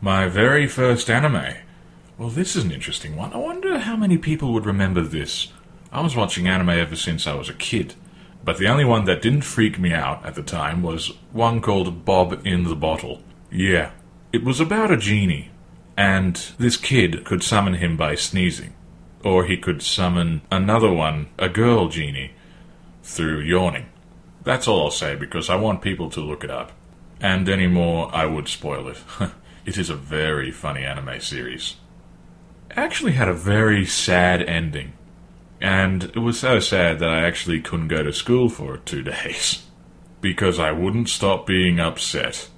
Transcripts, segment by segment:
My very first anime. Well, this is an interesting one. I wonder how many people would remember this. I was watching anime ever since I was a kid, but the only one that didn't freak me out at the time was one called Bob in the Bottle. Yeah, it was about a genie, and this kid could summon him by sneezing. Or he could summon another one, a girl genie, through yawning. That's all I'll say, because I want people to look it up. And any more, I would spoil it. It is a very funny anime series. It actually had a very sad ending. And it was so sad that I actually couldn't go to school for 2 days. Because I wouldn't stop being upset.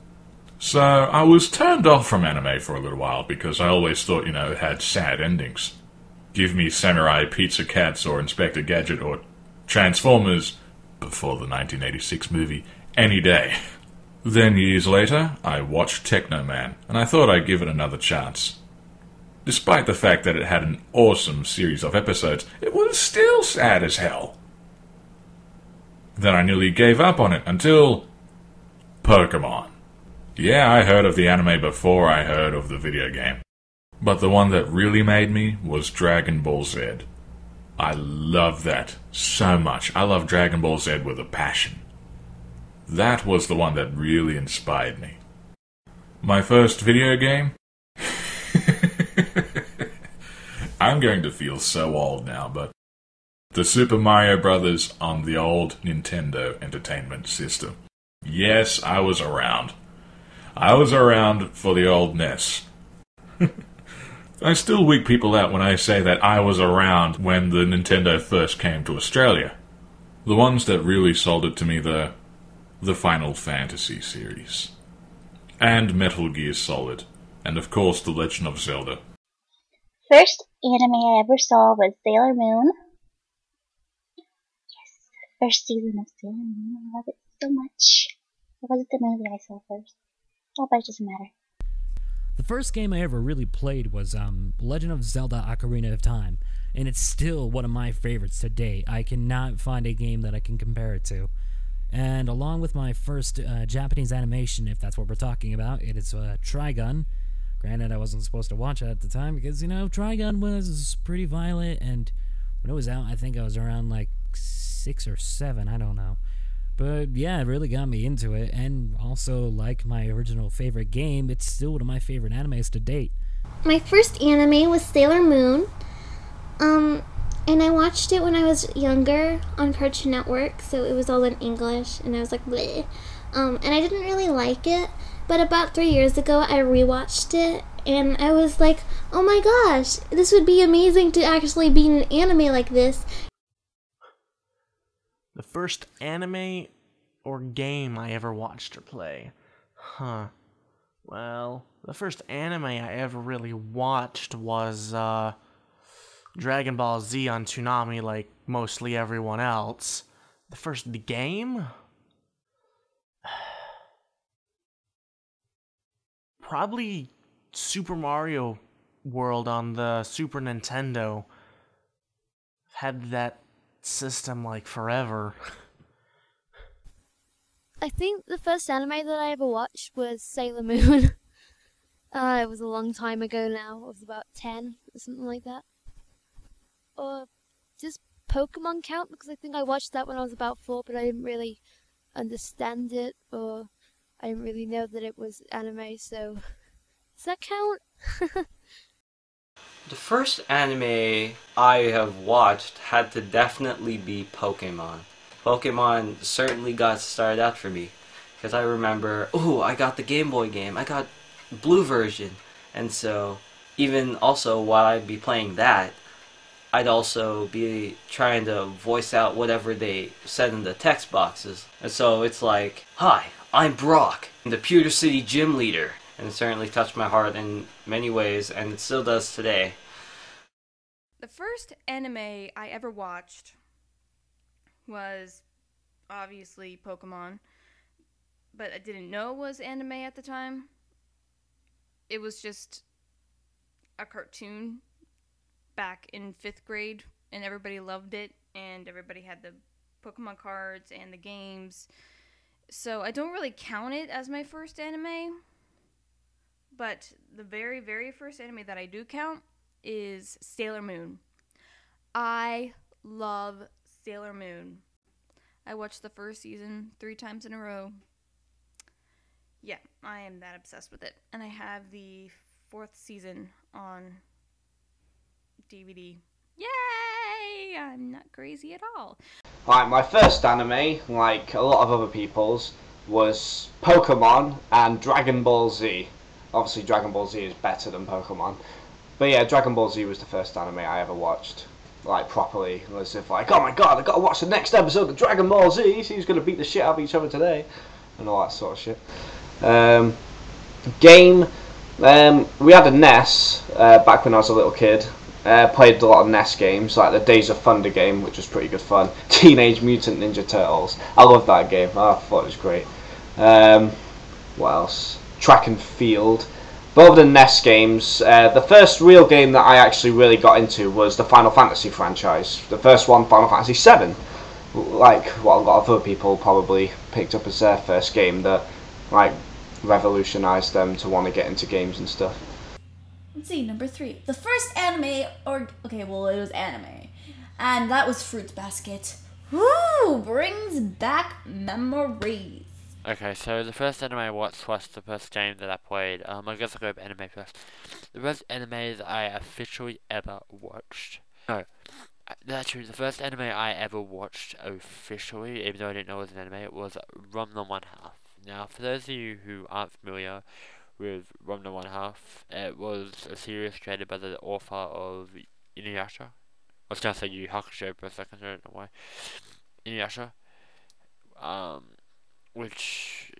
So I was turned off from anime for a little while, because I always thought, it had sad endings. Give me Samurai Pizza Cats or Inspector Gadget or Transformers, before the 1986 movie, any day. Then years later, I watched Techno Man, and I thought I'd give it another chance. Despite the fact that it had an awesome series of episodes, it was still sad as hell. Then I nearly gave up on it until Pokemon. Yeah, I heard of the anime before I heard of the video game. But the one that really made me was Dragon Ball Z. I love that so much. I love Dragon Ball Z with a passion. That was the one that really inspired me. My first video game? I'm going to feel so old now, but the Super Mario Brothers on the old Nintendo Entertainment System. Yes, I was around. I was around for the old NES. I still weak people out when I say that I was around when the Nintendo first came to Australia. The ones that really sold it to me, the Final Fantasy series. And Metal Gear Solid. And of course The Legend of Zelda. First anime I ever saw was Sailor Moon. Yes, first season of Sailor Moon. I love it so much. It wasn't the movie I saw first. Oh, but it doesn't matter. The first game I ever really played was Legend of Zelda Ocarina of Time, and it's still one of my favorites to date. I cannot find a game that I can compare it to. And along with my first Japanese animation, if that's what we're talking about, it is Trigun. Granted, I wasn't supposed to watch it at the time because, Trigun was pretty violent, and when it was out, I think I was around like 6 or 7, I don't know. But yeah, it really got me into it, and also, like my original favorite game, it's still one of my favorite animes to date. My first anime was Sailor Moon, and I watched it when I was younger on Cartoon Network, so it was all in English, and I was like, bleh. And I didn't really like it, but about 3 years ago, I rewatched it, and I was like, oh my gosh, this would be amazing to actually be in an anime like this. The first anime or game I ever watched or play? Well, the first anime I ever really watched was Dragon Ball Z on Toonami, like mostly everyone else. The game? Probably Super Mario World on the Super Nintendo. Had that system like forever. I think the first anime that I ever watched was Sailor Moon. It was a long time ago now. I was about 10 or something like that. Or does Pokemon count? Because I think I watched that when I was about 4, but I didn't really understand it, or I didn't really know that it was anime, so does that count? The first anime I have watched had to definitely be Pokemon. Pokemon certainly got started out for me, because I remember, I got the Game Boy game, I got the blue version, and so even also while I'd be playing that, I'd also be trying to voice out whatever they said in the text boxes. And so it's like, hi, I'm Brock, the Pewter City gym leader. And it certainly touched my heart in many ways, and it still does today. The first anime I ever watched was obviously Pokemon, but I didn't know it was anime at the time. It was just a cartoon back in 5th grade, and everybody loved it, and everybody had the Pokemon cards and the games. So I don't really count it as my first anime. But the very, very first anime that I do count is Sailor Moon. I love Sailor Moon. I watched the first season 3 times in a row. Yeah, I am that obsessed with it. And I have the 4th season on DVD. Yay! I'm not crazy at all. Like, my first anime, like a lot of other people's, was Pokemon and Dragon Ball Z. Obviously, Dragon Ball Z is better than Pokemon. But yeah, Dragon Ball Z was the first anime I ever watched, like, properly. As if, like, oh my god, I've got to watch the next episode of Dragon Ball Z, see who's going to beat the shit out of each other today. And all that sort of shit. Game, we had a NES back when I was a little kid. Played a lot of NES games, like the Days of Thunder game, which was pretty good fun. Teenage Mutant Ninja Turtles. I loved that game. I thought it was great. What else? Track and Field. But other than NES games, the first real game that I actually really got into was the Final Fantasy franchise. The first one, Final Fantasy VII. Like what a lot of other people probably picked up as their first game that, like, revolutionized them to want to get into games and stuff. Let's see, number 3. The first anime, it was anime. And that was Fruits Basket. Woo! Brings back memories. Okay, so the first anime I watched was the first game that I played. I guess I'll go with anime first. The first anime that I officially ever watched. No, that's true. The first anime I ever watched officially, even though I didn't know it was an anime, it was Ranma 1/2. Now, for those of you who aren't familiar with Ranma 1/2, it was a series created by the author of Inuyasha. I was going to say Yu Hakusho for a second, I don't know why. Inuyasha. Which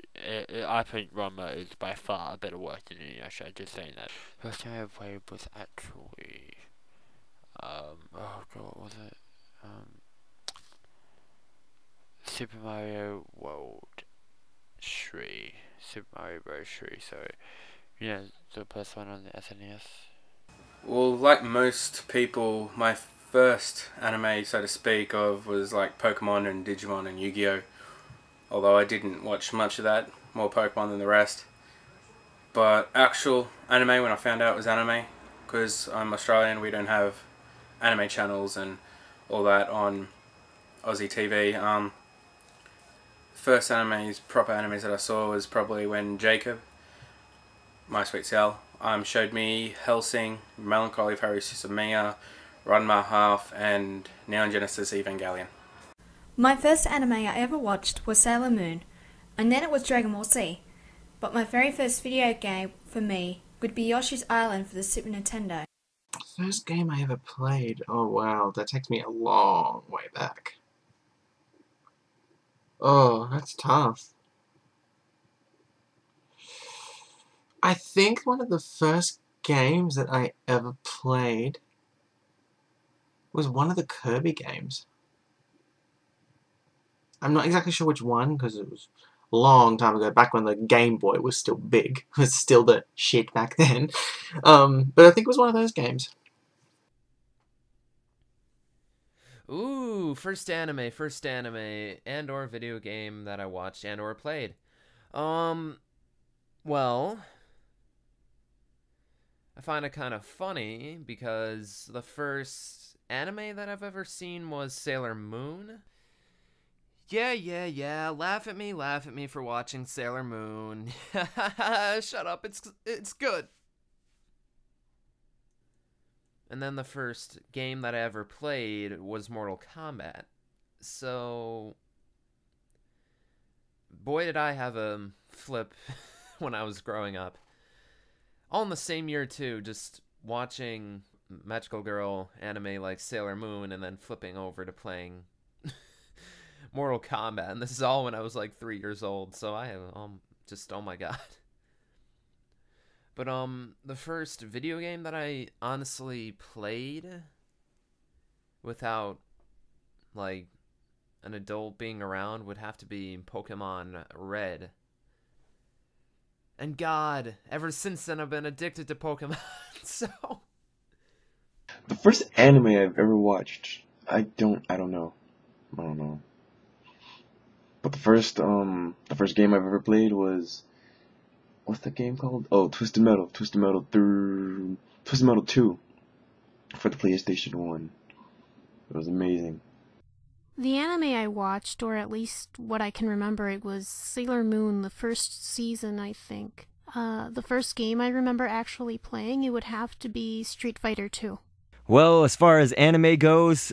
I think Ranma is by far a better work than Inuyasha, just saying that. First time I ever played was actually, oh god, what was it? Super Mario World 3. Super Mario Bros. 3, sorry. Yeah, the first one on the SNES. Well, like most people, my first anime, so to speak, of was like Pokemon and Digimon and Yu-Gi-Oh! Although I didn't watch much of that, more Pokemon than the rest. But actual anime, when I found out it was anime, because I'm Australian, we don't have anime channels and all that on Aussie TV. First proper animes that I saw was probably when Jacob, MySweetCiel, showed me Hellsing, Melancholy of Haruhi Suzumiya, Ranma 1/2, and Neon Genesis Evangelion. My first anime I ever watched was Sailor Moon, and then it was Dragon Ball Z. But my very first video game for me would be Yoshi's Island for the Super Nintendo. First game I ever played? Oh wow, that takes me a long way back. Oh, that's tough. I think one of the first games that I ever played was one of the Kirby games. I'm not exactly sure which one, because it was a long time ago, back when the Game Boy was still big. It was still the shit back then. But I think it was one of those games. Ooh, first anime, and or video game that I watched and or played. Well, I find it kind of funny because the first anime that I've ever seen was Sailor Moon. Yeah, laugh at me for watching Sailor Moon. Shut up, it's good. And then the first game that I ever played was Mortal Kombat. So, boy did I have a flip when I was growing up. All in the same year too, just watching magical girl anime like Sailor Moon and then flipping over to playing Mortal Kombat. And this is all when I was like 3 years old, so I have just, oh my god. But the first video game that I honestly played without like an adult being around would have to be Pokemon Red. And god, ever since then I've been addicted to Pokemon. So the first anime I've ever watched, I don't know. But the first game I've ever played was what's the game called? Oh, Twisted Metal 2 for the PlayStation 1. It was amazing. The anime I watched, or at least what I can remember, it was Sailor Moon, the first season, I think. The first game I remember actually playing, it would have to be Street Fighter 2. Well, as far as anime goes,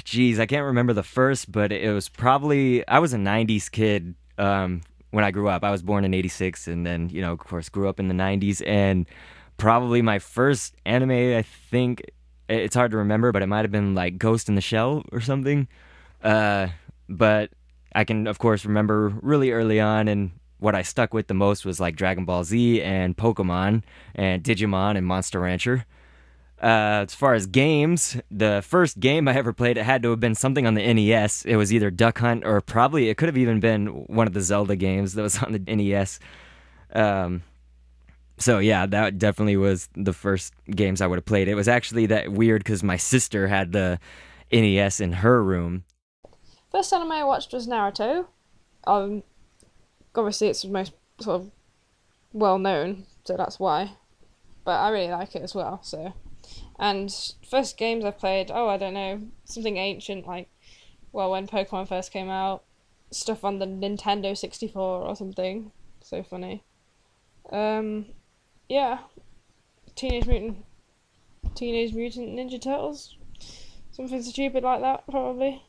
geez, I can't remember the first, but it was probably, I was a 90s kid when I grew up. I was born in 86 and then, you know, of course, grew up in the 90s. And probably my first anime, I think, it's hard to remember, but it might have been like Ghost in the Shell or something. But I can, of course, remember really early on, and what I stuck with the most was like Dragon Ball Z and Pokemon and Digimon and Monster Rancher. As far as games, the first game I ever played, it had to have been something on the NES. It was either Duck Hunt or probably it could have even been one of the Zelda games that was on the NES. So yeah, that definitely was the first games I would have played. It was actually that weird because my sister had the NES in her room. First anime I watched was Naruto. Obviously it's the most sort of well known, so that's why. But I really like it as well, so. And first games I played, I don't know, something ancient, like, well, when Pokemon first came out, stuff on the Nintendo 64 or something. So funny. Yeah. Teenage Mutant Ninja Turtles. Something stupid like that, probably.